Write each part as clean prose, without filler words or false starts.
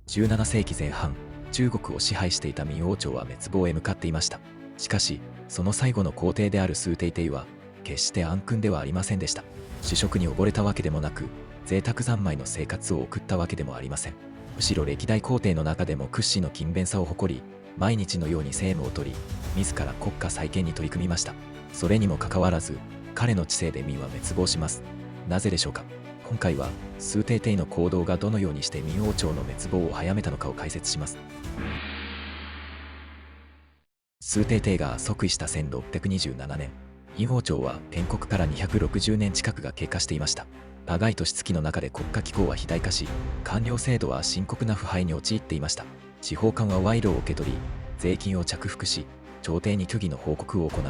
17世紀前半、中国を支配していた明王朝は滅亡へ向かっていました。しかし、その最後の皇帝である崇禎帝は、決して安勲ではありませんでした。主食に溺れたわけでもなく、贅沢三昧の生活を送ったわけでもありません。むしろ歴代皇帝の中でも屈指の勤勉さを誇り、毎日のように政務を取り、自ら国家再建に取り組みました。それにもかかわらず、彼の知性で明は滅亡します。なぜでしょうか。今回は、崇禎帝の行動がどのようにして明王朝の滅亡を早めたのかを解説します。崇禎帝が即位した1627年、明王朝は建国から260年近くが経過していました。長い年月の中で国家機構は肥大化し、官僚制度は深刻な腐敗に陥っていました。地方官は賄賂を受け取り、税金を着服し、朝廷に虚偽の報告を行う。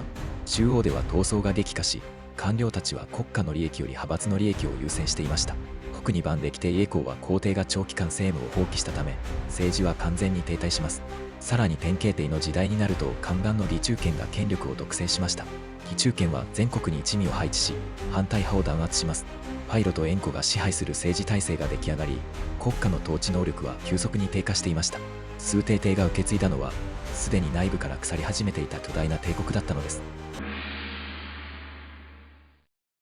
中央では闘争が激化し、官僚たちは国家の利益より派閥の利益を優先していました。北2番歴帝以降は皇帝が長期間政務を放棄したため、政治は完全に停滞します。さらに典型帝の時代になると宦官の義中堅が権力を独占しました。義中堅は全国に一味を配置し、反対派を弾圧します。パイロと円弧が支配する政治体制が出来上がり、国家の統治能力は急速に低下していました。崇禎帝が受け継いだのは、すでに内部から腐り始めていた巨大な帝国だったのです。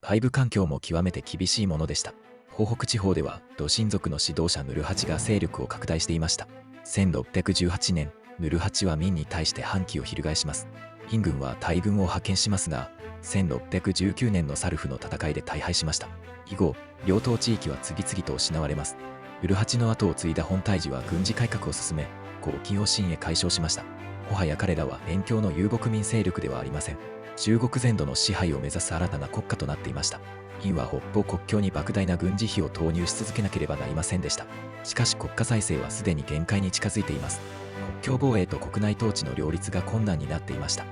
外部環境も極めて厳しいものでした。東北地方では、土親族の指導者ヌルハチが勢力を拡大していました。1618年、ヌルハチは明に対して反旗を翻します。明軍は大軍を派遣しますが、1619年のサルフの戦いで大敗しました。以後、両党地域は次々と失われます。ヌルハチの後を継いだ本泰寺は軍事改革を進め、黄巾を清へ解消しました。もはや彼らは辺境の遊牧民勢力ではありません。中国全土の支配を目指す新たな国家となっていました。明は北方国境に莫大な軍事費を投入し続けなければなりませんでした。しかし国家財政はすでに限界に近づいています。国境防衛と国内統治の両立が困難になっていました。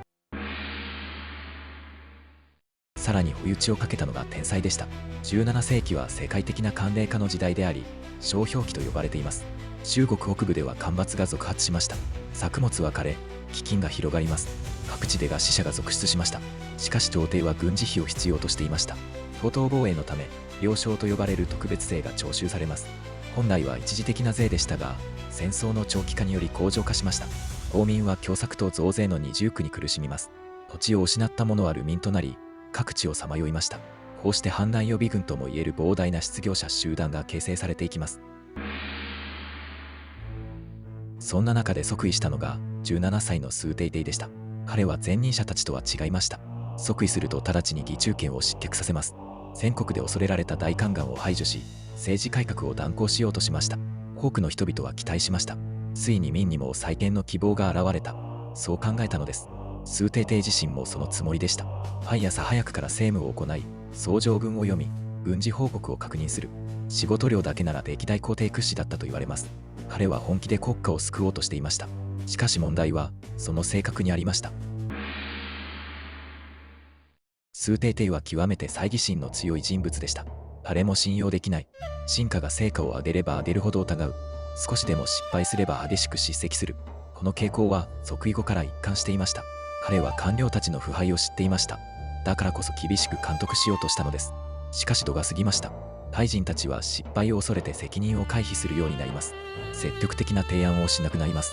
さらに追い打ちをかけたのが天災でした。17世紀は世界的な寒冷化の時代であり、小氷期と呼ばれています。中国北部では干ばつが続発しました。作物は枯れ、飢饉が広がります。各地でが死者が続出しました。しかし朝廷は軍事費を必要としていました。東東防衛のため、領章と呼ばれる特別税が徴収されます。本来は一時的な税でしたが、戦争の長期化により恒常化しました。公民は凶作と増税の二重苦に苦しみます。土地を失った者は流民となり、各地をさまよいました。こうして反乱予備軍ともいえる膨大な失業者集団が形成されていきます。そんな中で即位したのが17歳の崇禎帝でした。彼は前任者たちとは違いました。即位すると直ちに義中堅を失脚させます。全国で恐れられた大宦官を排除し、政治改革を断行しようとしました。多くの人々は期待しました。ついに明にも再建の希望が現れた。そう考えたのです。崇禎帝自身もそのつもりでした。毎朝早くから政務を行い、奏上文を読み、軍事報告を確認する。仕事量だけなら歴代皇帝屈指だったと言われます。彼は本気で国家を救おうとしていました。しかし問題は、その性格にありました。崇禎帝は極めて猜疑心の強い人物でした。誰も信用できない。臣下が成果を上げれば上げるほど疑う。少しでも失敗すれば激しく叱責する。この傾向は即位後から一貫していました。彼は官僚たちの腐敗を知っていました。だからこそ厳しく監督しようとしたのです。しかし度が過ぎました。大臣たちは失敗を恐れて責任を回避するようになります。積極的な提案をしなくなります。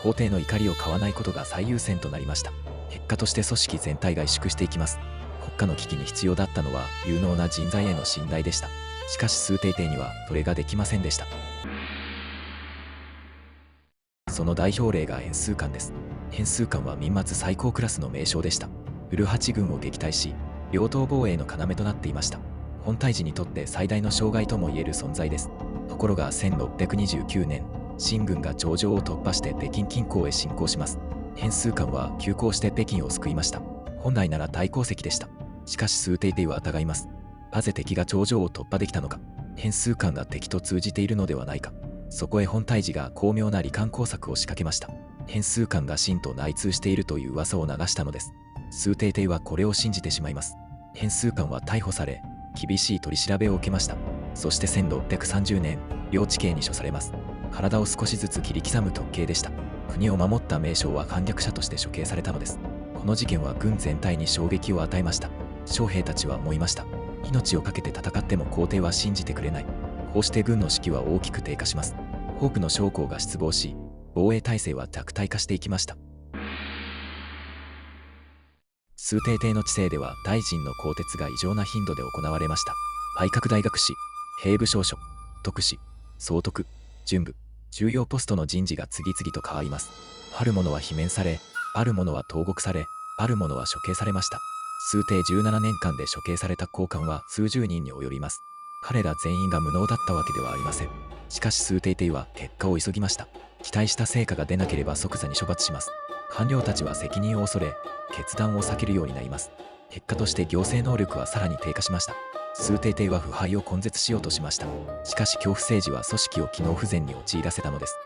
皇帝の怒りを買わないことが最優先となりました。結果として組織全体が萎縮していきます。国家の危機に必要だったのは有能な人材への信頼でした。しかし崇禎帝にはそれができませんでした。その代表例が円数館です。円数館は明末最高クラスの名将でした。古八軍を撃退し、両党防衛の要となっていました。本泰寺にとって最大の障害ともいえる存在です。ところが1629年、清軍が長城を突破して北京近郊へ侵攻します。円数館は急行して北京を救いました。本来なら大功績でした。しかし崇禎帝は疑います。なぜ敵が長城を突破できたのか。円数館が敵と通じているのではないか。そこへ本泰寺が巧妙な離間工作を仕掛けました。円数館が秦と内通しているという噂を流したのです。崇禎帝はこれを信じてしまいます。円数館は逮捕され、厳しい取り調べを受けました。そして1630年、領地刑に処されます。体を少しずつ切り刻む特刑でした。国を守った名将は反逆者として処刑されたのです。この事件は軍全体に衝撃を与えました。将兵たちは思いました。命を懸けて戦っても皇帝は信じてくれない。こうして軍の士気は大きく低下します。多くの将校が失望し、防衛体制は弱体化していきました。崇禎帝の治世では大臣の更迭が異常な頻度で行われました。配閣大学士、兵部尚書、徳士、総督、準部、重要ポストの人事が次々と変わります。ある者は罷免され、ある者は投獄され、ある者は処刑されました。崇禎17年間で処刑された高官は数十人に及びます。彼ら全員が無能だったわけではありません。しかし崇禎帝は結果を急ぎました。期待した成果が出なければ即座に処罰します。官僚たちは責任を恐れ、決断を避けるようになります。結果として行政能力はさらに低下しました。崇禎帝は腐敗を根絶しようとしました。しかし恐怖政治は組織を機能不全に陥らせたのです。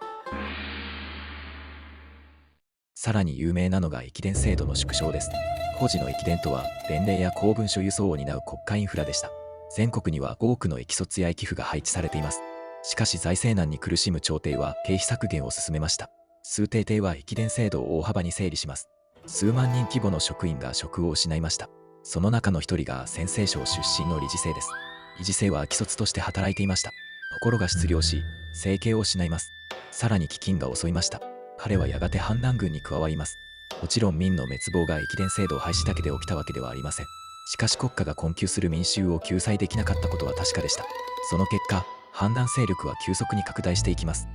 さらに有名なのが駅伝制度の縮小です。当時の駅伝とは伝令や公文書輸送を担う国家インフラでした。全国には多くの駅卒や駅府が配置されています。しかし財政難に苦しむ朝廷は経費削減を進めました。崇禎帝は駅伝制度を大幅に整理します。数万人規模の職員が職を失いました。その中の一人が陝西省出身の理事生です。理事生は秋卒として働いていました。ところが失業し、生計を失います。さらに飢饉が襲いました。彼はやがて反乱軍に加わります。もちろん民の滅亡が駅伝制度廃止だけで起きたわけではありません。しかし国家が困窮する民衆を救済できなかったことは確かでした。その結果、反乱勢力は急速に拡大していきます。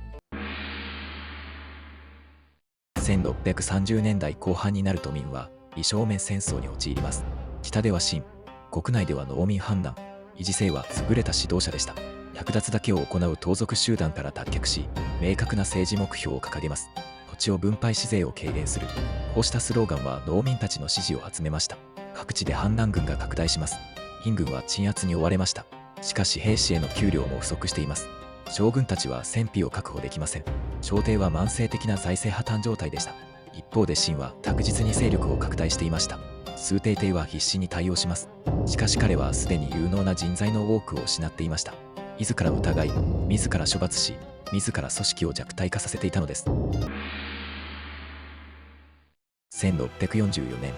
1630年代後半になると民は異正面戦争に陥ります。北では清、国内では農民反乱。理事生は優れた指導者でした。略奪だけを行う盗賊集団から脱却し、明確な政治目標を掲げます。土地を分配し税を軽減する。こうしたスローガンは農民たちの支持を集めました。各地で反乱軍が拡大します。殷軍は鎮圧に追われました。しかし兵士への給料も不足しています。将軍たちは戦費を確保できません。朝廷は慢性的な財政破綻状態でした。一方で清は確実に勢力を拡大していました。崇禎帝は必死に対応します。しかし彼はすでに有能な人材の多くを失っていました。自ら疑い、自ら処罰し、自ら組織を弱体化させていたのです。1644年、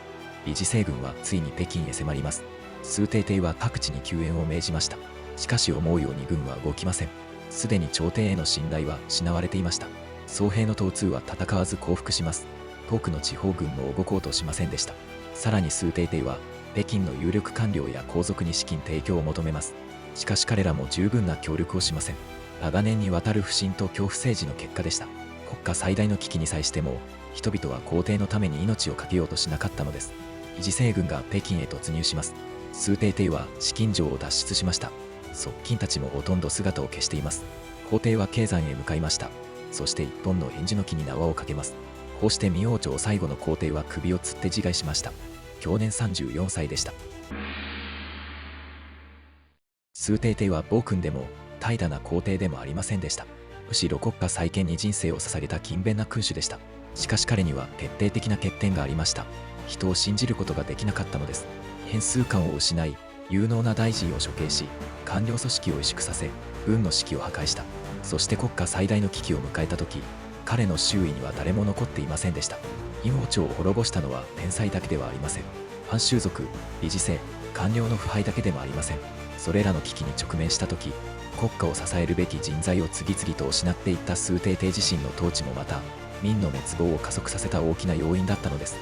理事政軍はついに北京へ迫ります。崇禎帝は各地に救援を命じました。しかし思うように軍は動きません。すでに朝廷への信頼は失われていました。僧兵の統通は戦わず降伏します。遠くの地方軍も動こうとしませんでした。さらに崇禎帝は北京の有力官僚や皇族に資金提供を求めます。しかし彼らも十分な協力をしません。長年にわたる不信と恐怖政治の結果でした。国家最大の危機に際しても人々は皇帝のために命を懸けようとしなかったのです。理事政軍が北京へ突入します。崇禎帝は紫禁城を脱出しました。側近たちもほとんど姿を消しています。皇帝は京山へ向かいました。そして一本の臙の木に縄をかけます。こうして明王朝最後の皇帝は首を吊って自害しました。享年34歳でした。崇禎帝は暴君でも怠惰な皇帝でもありませんでした。むしろ国家再建に人生を捧げた勤勉な君主でした。しかし彼には決定的な欠点がありました。人を信じることができなかったのです。編数感を失い、有能な大臣を処刑し、官僚組織を萎縮させ、軍の士気を破壊した。そして国家最大の危機を迎えた時、彼の周囲には誰も残っていませんでした。殷王朝を滅ぼしたのは天才だけではありません。藩州族、理事制、官僚の腐敗だけでもありません。それらの危機に直面した時、国家を支えるべき人材を次々と失っていった崇禎帝自身の統治もまた、民の滅亡を加速させた大きな要因だったのです。